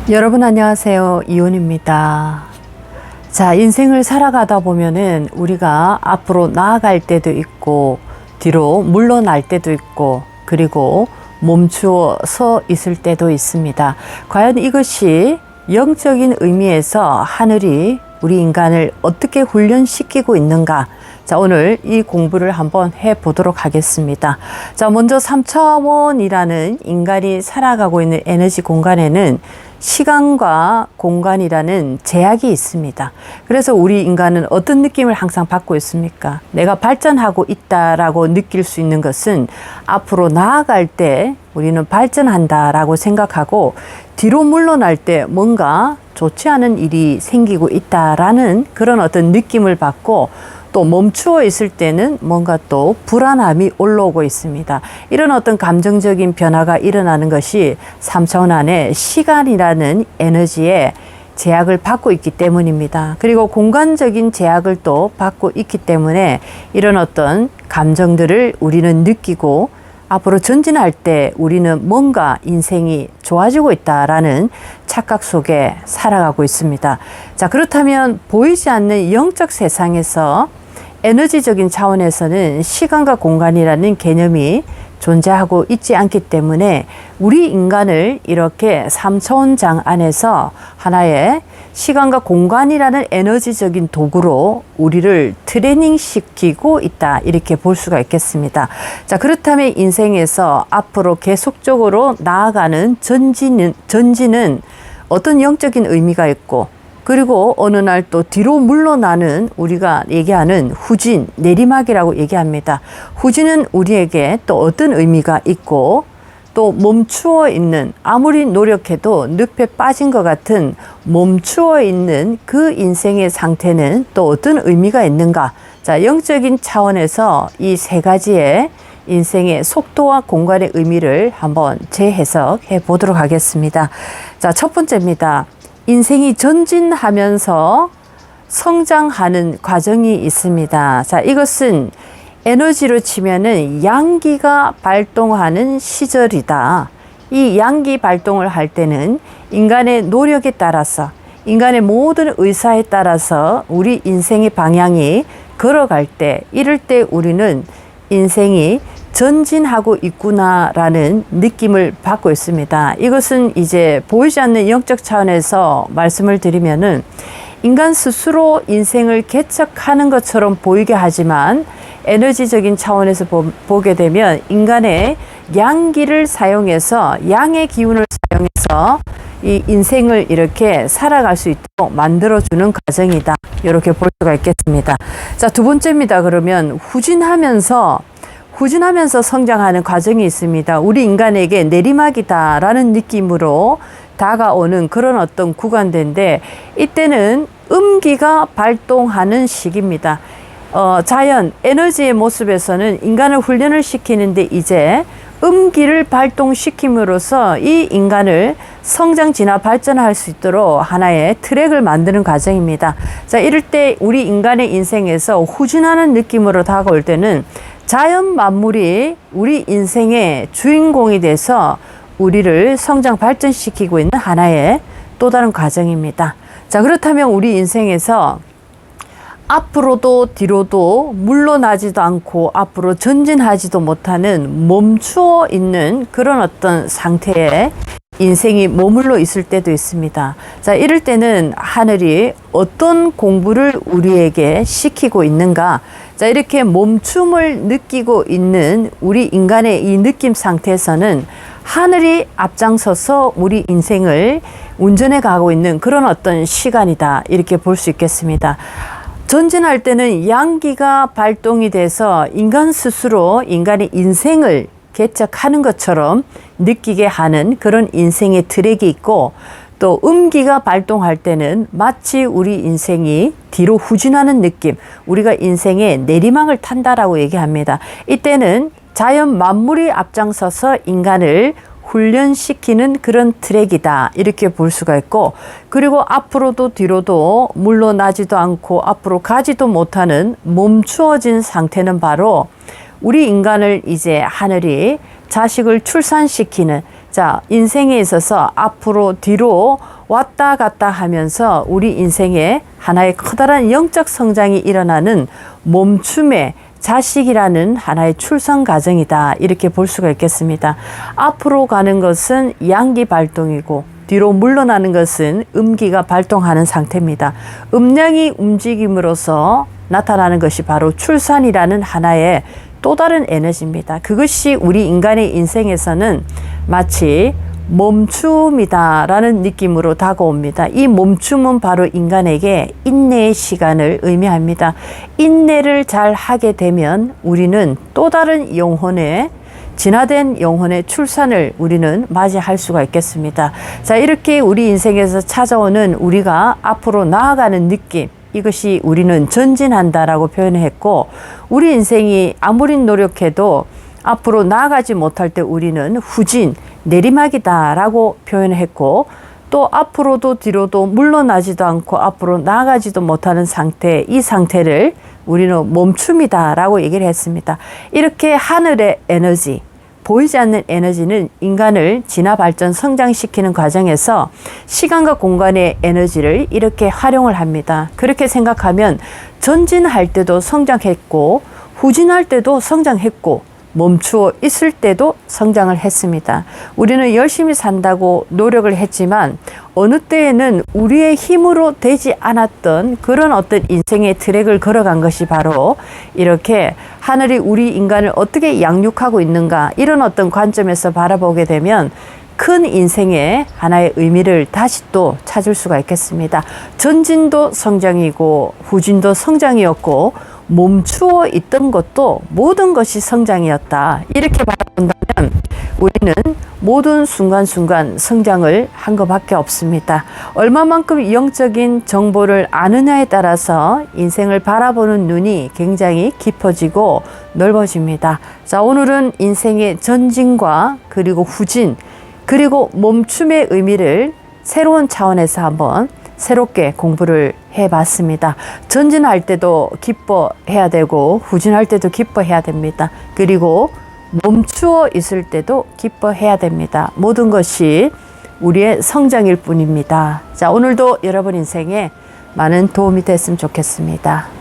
여러분 안녕하세요. 이온입니다. 자, 인생을 살아가다 보면은 우리가 앞으로 나아갈 때도 있고 뒤로 물러날 때도 있고 그리고 멈추어 서 있을 때도 있습니다. 과연 이것이 영적인 의미에서 하늘이 우리 인간을 어떻게 훈련시키고 있는가? 자, 오늘 이 공부를 한번 해보도록 하겠습니다. 자, 먼저 3차원이라는 인간이 살아가고 있는 에너지 공간에는 시간과 공간이라는 제약이 있습니다. 그래서 우리 인간은 어떤 느낌을 항상 받고 있습니까? 내가 발전하고 있다라고 느낄 수 있는 것은 앞으로 나아갈 때 우리는 발전한다라고 생각하고 뒤로 물러날 때 뭔가 좋지 않은 일이 생기고 있다라는 그런 어떤 느낌을 받고 또 멈추어 있을 때는 뭔가 또 불안함이 올라오고 있습니다. 이런 어떤 감정적인 변화가 일어나는 것이 3차원 안에 시간이라는 에너지에 제약을 받고 있기 때문입니다. 그리고 공간적인 제약을 또 받고 있기 때문에 이런 어떤 감정들을 우리는 느끼고 앞으로 전진할 때 우리는 뭔가 인생이 좋아지고 있다라는 착각 속에 살아가고 있습니다. 자, 그렇다면 보이지 않는 영적 세상에서 에너지적인 차원에서는 시간과 공간이라는 개념이 존재하고 있지 않기 때문에 우리 인간을 이렇게 3차원장 안에서 하나의 시간과 공간이라는 에너지적인 도구로 우리를 트레이닝 시키고 있다, 이렇게 볼 수가 있겠습니다. 자, 그렇다면 인생에서 앞으로 계속적으로 나아가는 전진은 어떤 영적인 의미가 있고 그리고 어느 날 또 뒤로 물러나는 우리가 얘기하는 후진, 내리막이라고 얘기합니다. 후진은 우리에게 또 어떤 의미가 있고 또 멈추어 있는, 아무리 노력해도 늪에 빠진 것 같은 멈추어 있는 그 인생의 상태는 또 어떤 의미가 있는가? 자, 영적인 차원에서 이 세 가지의 인생의 속도와 공간의 의미를 한번 재해석해 보도록 하겠습니다. 자, 첫 번째입니다. 인생이 전진하면서 성장하는 과정이 있습니다. 자, 이것은 에너지로 치면은 양기가 발동하는 시절이다. 이 양기 발동을 할 때는 인간의 노력에 따라서, 인간의 모든 의사에 따라서 우리 인생의 방향이 걸어갈 때, 이럴 때 우리는 인생이 전진하고 있구나라는 느낌을 받고 있습니다. 이것은 이제 보이지 않는 영적 차원에서 말씀을 드리면은 인간 스스로 인생을 개척하는 것처럼 보이게 하지만 에너지적인 차원에서 보게 되면 인간의 양기를 사용해서, 양의 기운을 사용해서 이 인생을 이렇게 살아갈 수 있도록 만들어주는 과정이다, 이렇게 볼 수가 있겠습니다. 자, 두 번째입니다. 그러면 후진하면서 성장하는 과정이 있습니다. 우리 인간에게 내리막이다라는 느낌으로 다가오는 그런 어떤 구간대인데, 이때는 음기가 발동하는 시기입니다. 자연, 에너지의 모습에서는 인간을 훈련을 시키는데 이제 음기를 발동시킴으로써 이 인간을 성장, 진화, 발전할 수 있도록 하나의 트랙을 만드는 과정입니다. 자, 이럴 때 우리 인간의 인생에서 후진하는 느낌으로 다가올 때는 자연 만물이 우리 인생의 주인공이 돼서 우리를 성장, 발전시키고 있는 하나의 또 다른 과정입니다. 자, 그렇다면 우리 인생에서 앞으로도 뒤로도 물러나지도 않고 앞으로 전진하지도 못하는 멈추어 있는 그런 어떤 상태에 인생이 머물러 있을 때도 있습니다. 자, 이럴 때는 하늘이 어떤 공부를 우리에게 시키고 있는가? 자, 이렇게 멈춤을 느끼고 있는 우리 인간의 이 느낌 상태에서는 하늘이 앞장서서 우리 인생을 운전해 가고 있는 그런 어떤 시간이다, 이렇게 볼 수 있겠습니다. 전진할 때는 양기가 발동이 돼서 인간 스스로 인간의 인생을 개척하는 것처럼 느끼게 하는 그런 인생의 트랙이 있고, 또 음기가 발동할 때는 마치 우리 인생이 뒤로 후진하는 느낌, 우리가 인생의 내리막을 탄다라고 얘기합니다. 이때는 자연 만물이 앞장서서 인간을 훈련시키는 그런 트랙이다, 이렇게 볼 수가 있고, 그리고 앞으로도 뒤로도 물러나지도 않고 앞으로 가지도 못하는 멈추어진 상태는 바로 우리 인간을 이제 하늘이 자식을 출산시키는, 자, 인생에 있어서 앞으로 뒤로 왔다 갔다 하면서 우리 인생에 하나의 커다란 영적 성장이 일어나는 멈춤의 자식이라는 하나의 출산 과정이다. 이렇게 볼 수가 있겠습니다. 앞으로 가는 것은 양기 발동이고 뒤로 물러나는 것은 음기가 발동하는 상태입니다. 음양이 움직임으로써 나타나는 것이 바로 출산이라는 하나의 또 다른 에너지입니다. 그것이 우리 인간의 인생에서는 마치 멈춤이다라는 느낌으로 다가옵니다. 이 멈춤은 바로 인간에게 인내의 시간을 의미합니다. 인내를 잘 하게 되면 우리는 또 다른 영혼의 진화된 영혼의 출산을 우리는 맞이할 수가 있겠습니다. 자, 이렇게 우리 인생에서 찾아오는 우리가 앞으로 나아가는 느낌, 이것이 우리는 전진한다라고 표현했고, 우리 인생이 아무리 노력해도 앞으로 나아가지 못할 때 우리는 후진, 내리막이다라고 표현했고, 또 앞으로도 뒤로도 물러나지도 않고 앞으로 나아가지도 못하는 상태, 이 상태를 우리는 멈춤이다라고 얘기를 했습니다. 이렇게 하늘의 에너지, 보이지 않는 에너지는 인간을 진화 발전 성장시키는 과정에서 시간과 공간의 에너지를 이렇게 활용을 합니다. 그렇게 생각하면 전진할 때도 성장했고 후진할 때도 성장했고 멈추어 있을 때도 성장을 했습니다. 우리는 열심히 산다고 노력을 했지만 어느 때에는 우리의 힘으로 되지 않았던 그런 어떤 인생의 트랙을 걸어간 것이 바로 이렇게 하늘이 우리 인간을 어떻게 양육하고 있는가, 이런 어떤 관점에서 바라보게 되면 큰 인생의 하나의 의미를 다시 또 찾을 수가 있겠습니다. 전진도 성장이고 후진도 성장이었고 멈추어 있던 것도 모든 것이 성장이었다. 이렇게 바라본다면 우리는 모든 순간순간 성장을 한 것밖에 없습니다. 얼마만큼 영적인 정보를 아느냐에 따라서 인생을 바라보는 눈이 굉장히 깊어지고 넓어집니다. 자, 오늘은 인생의 전진과 그리고 후진, 그리고 멈춤의 의미를 새로운 차원에서 한번 새롭게 공부를 해봤습니다. 전진할 때도 기뻐해야 되고 후진할 때도 기뻐해야 됩니다. 그리고 멈추어 있을 때도 기뻐해야 됩니다. 모든 것이 우리의 성장일 뿐입니다. 자, 오늘도 여러분 인생에 많은 도움이 됐으면 좋겠습니다.